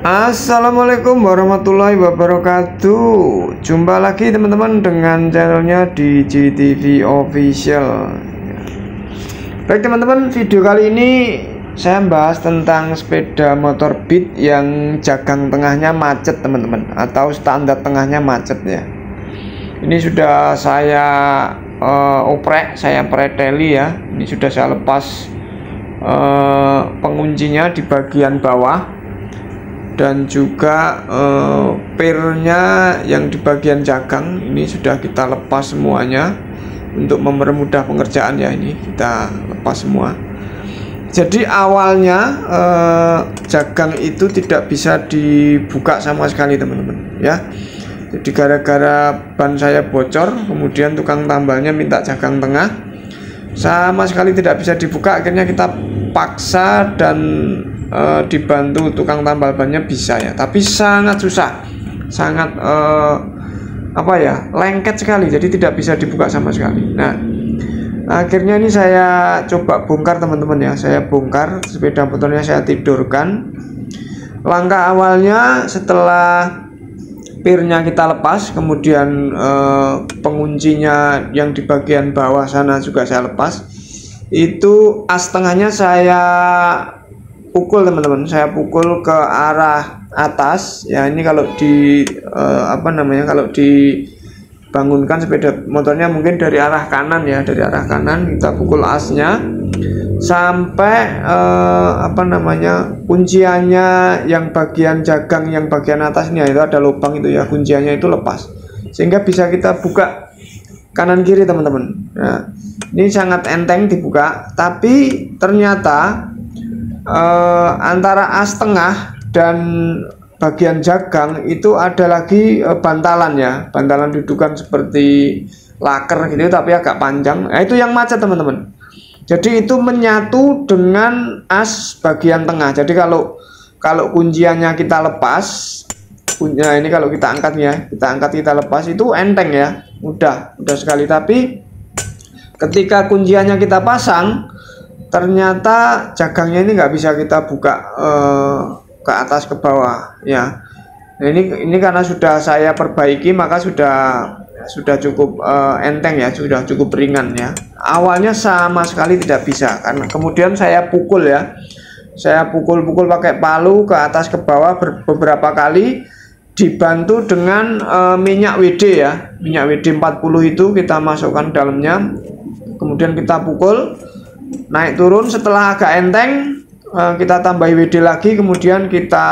Assalamualaikum warahmatullahi wabarakatuh. Jumpa lagi teman-teman dengan channelnya DigiTV Official. Baik teman-teman, video kali ini saya bahas tentang sepeda motor Beat yang jagang tengahnya macet teman-teman, atau standar tengahnya macet ya. Ini sudah saya oprek, saya preteli ya. Ini sudah saya lepas penguncinya di bagian bawah, dan juga pirnya yang di bagian jagang ini sudah kita lepas semuanya untuk mempermudah pengerjaan ya. Ini kita lepas semua. Jadi awalnya jagang itu tidak bisa dibuka sama sekali teman-teman ya. Jadi gara-gara ban saya bocor, kemudian tukang tambalnya minta jagang tengah, sama sekali tidak bisa dibuka. Akhirnya kita paksa dan dibantu tukang tambal bannya bisa ya, tapi sangat susah, sangat lengket sekali, jadi tidak bisa dibuka sama sekali. Nah, akhirnya ini saya coba bongkar teman-teman ya. Saya bongkar sepeda motornya, saya tidurkan. Langkah awalnya setelah pirnya kita lepas, kemudian penguncinya yang di bagian bawah sana juga saya lepas. Itu as tengahnya saya pukul teman-teman, saya pukul ke arah atas ya. Ini kalau di kalau dibangunkan sepeda motornya mungkin dari arah kanan ya, dari arah kanan kita pukul asnya sampai kunciannya yang bagian jagang yang bagian atasnya itu ada lubang itu ya, kunciannya itu lepas sehingga bisa kita buka kanan kiri teman-teman. Nah, ini sangat enteng dibuka, tapi ternyata antara as tengah dan bagian jagang itu ada lagi bantalan ya, bantalan dudukan seperti laker gitu tapi agak panjang. Nah, itu yang macet teman-teman. Jadi itu menyatu dengan as bagian tengah. Jadi kalau kunciannya kita lepas, ini kalau kita angkat ya, kita lepas itu enteng ya, mudah sekali. Tapi ketika kunciannya kita pasang, ternyata jagangnya ini nggak bisa kita buka ke atas ke bawah ya. Nah, ini karena sudah saya perbaiki, maka sudah cukup enteng ya, sudah cukup ringan ya. Awalnya sama sekali tidak bisa, karena kemudian saya pukul ya, saya pukul pakai palu ke atas ke bawah beberapa kali, dibantu dengan minyak WD ya, minyak WD 40 itu kita masukkan dalamnya, kemudian kita pukul naik turun. Setelah agak enteng kita tambah WD lagi, kemudian kita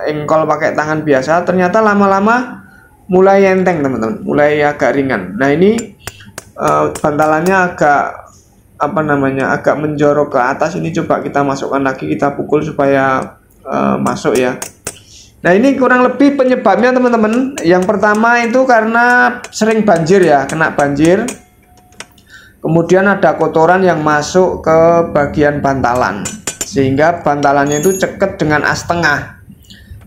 engkol pakai tangan biasa. Ternyata lama-lama mulai enteng teman-teman, mulai agak ringan. Nah, ini bantalannya agak menjorok ke atas. Ini coba kita masukkan lagi, kita pukul supaya masuk ya. Nah, ini kurang lebih penyebabnya teman-teman. Yang pertama itu karena sering banjir ya, kena banjir. Kemudian ada kotoran yang masuk ke bagian bantalan, sehingga bantalannya itu ceket dengan as tengah,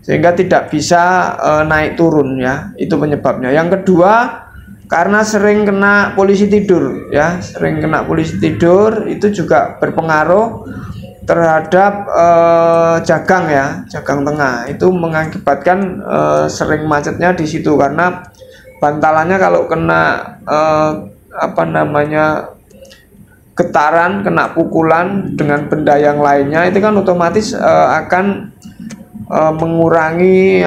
sehingga tidak bisa naik turun ya. Itu penyebabnya. Yang kedua, karena sering kena polisi tidur ya, sering kena polisi tidur itu juga berpengaruh terhadap jagang ya, jagang tengah. Itu mengakibatkan sering macetnya di situ, karena bantalannya kalau kena getaran, kena pukulan dengan benda yang lainnya, itu kan otomatis akan mengurangi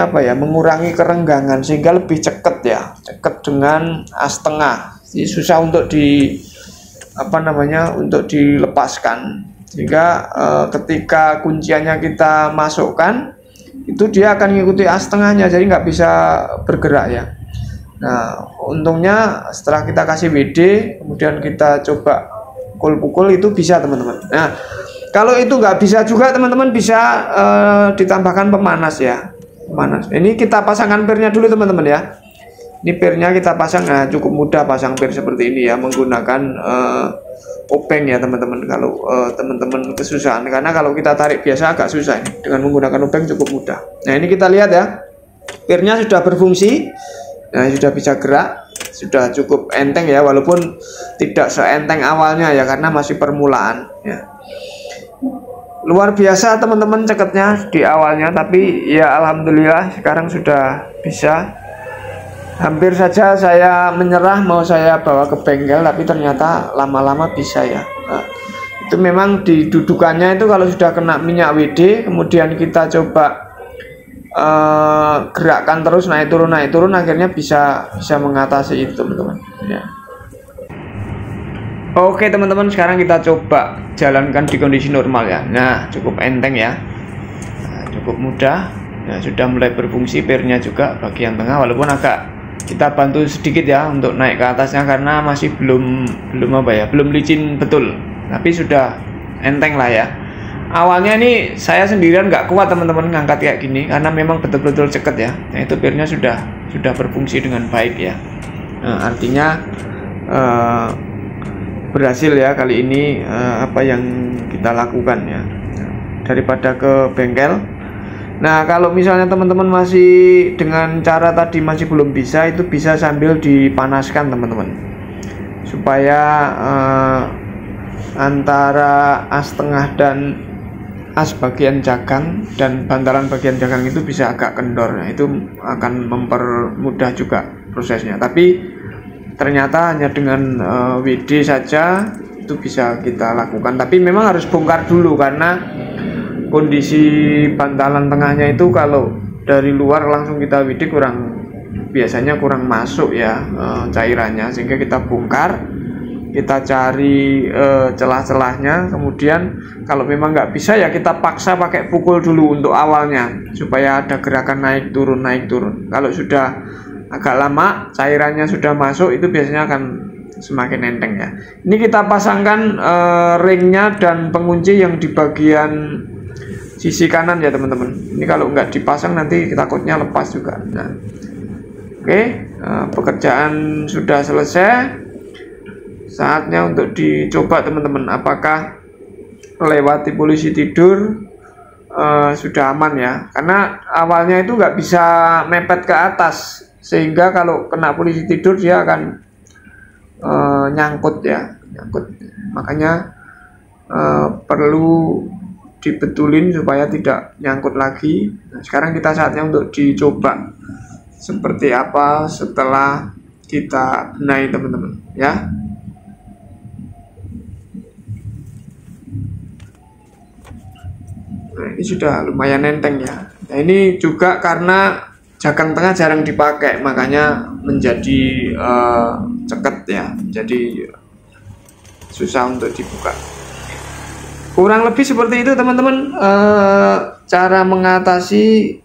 kerenggangan, sehingga lebih ceket ya, ceket dengan as tengah. Jadi susah untuk dilepaskan, sehingga ketika kunciannya kita masukkan itu dia akan mengikuti as tengahnya, jadi nggak bisa bergerak ya. Nah, untungnya setelah kita kasih WD, kemudian kita coba pukul itu bisa teman-teman. Nah, kalau itu nggak bisa juga teman-teman, bisa ditambahkan pemanas ya, pemanas. Ini kita pasangkan pirnya dulu teman-teman ya. Ini pirnya kita pasang. Nah, cukup mudah pasang pir seperti ini ya, menggunakan obeng ya teman-teman. Kalau teman-teman kesusahan, karena kalau kita tarik biasa agak susah, ini dengan menggunakan obeng cukup mudah. Nah, ini kita lihat ya, pirnya sudah berfungsi. Nah, sudah bisa gerak, sudah cukup enteng ya, walaupun tidak seenteng awalnya ya, karena masih permulaan ya. luar biasa teman-teman ceketnya di awalnya, tapi ya alhamdulillah sekarang sudah bisa. Hampir saja saya menyerah mau saya bawa ke bengkel, tapi ternyata lama-lama bisa ya. Nah, itu memang didudukannya itu kalau sudah kena minyak WD, kemudian kita coba gerakkan terus naik turun, akhirnya bisa mengatasi itu teman-teman ya. Oke teman-teman, sekarang kita coba jalankan di kondisi normal ya. Nah, cukup enteng ya, nah, cukup mudah. Nah, sudah mulai berfungsi pernya juga bagian tengah, walaupun agak kita bantu sedikit ya untuk naik ke atasnya karena masih belum licin betul, tapi sudah enteng lah ya. Awalnya ini saya sendirian nggak kuat teman-teman ngangkat kayak gini karena memang betul-betul ceket ya. Nah, itu pernya sudah berfungsi dengan baik ya. Nah, artinya berhasil ya kali ini apa yang kita lakukan ya, daripada ke bengkel. Nah, kalau misalnya teman-teman masih dengan cara tadi masih belum bisa, itu bisa sambil dipanaskan teman-teman, supaya antara as tengah dan as bagian jagang dan bantalan bagian jagang itu bisa agak kendor. Nah, itu akan mempermudah juga prosesnya. Tapi ternyata hanya dengan WD saja itu bisa kita lakukan. Tapi memang harus bongkar dulu karena kondisi bantalan tengahnya itu kalau dari luar langsung kita WD biasanya kurang masuk ya cairannya, sehingga kita bongkar, kita cari celah-celahnya, kemudian kalau memang nggak bisa ya kita paksa pakai pukul dulu untuk awalnya supaya ada gerakan naik turun. Kalau sudah agak lama cairannya sudah masuk, itu biasanya akan semakin enteng ya. Ini kita pasangkan ringnya dan pengunci yang di bagian sisi kanan ya teman-teman. Ini kalau nggak dipasang nanti takutnya lepas juga. Nah, oke, pekerjaan sudah selesai. Saatnya untuk dicoba teman-teman, apakah lewati polisi tidur sudah aman ya. Karena awalnya itu nggak bisa mepet ke atas, sehingga kalau kena polisi tidur dia akan nyangkut. Makanya perlu dibetulin supaya tidak nyangkut lagi. Nah, sekarang kita saatnya untuk dicoba seperti apa setelah kita benahi teman-teman ya. Nah, ini sudah lumayan enteng ya. Nah, ini juga karena jagang tengah jarang dipakai, makanya menjadi ceket ya, jadi susah untuk dibuka. Kurang lebih seperti itu teman-teman, cara mengatasi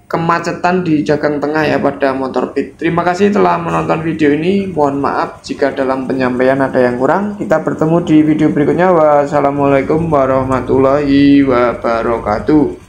kemacetan di jagang tengah ya pada motor Beat. Terima kasih telah menonton video ini. Mohon maaf jika dalam penyampaian ada yang kurang. Kita bertemu di video berikutnya. Wassalamualaikum warahmatullahi wabarakatuh.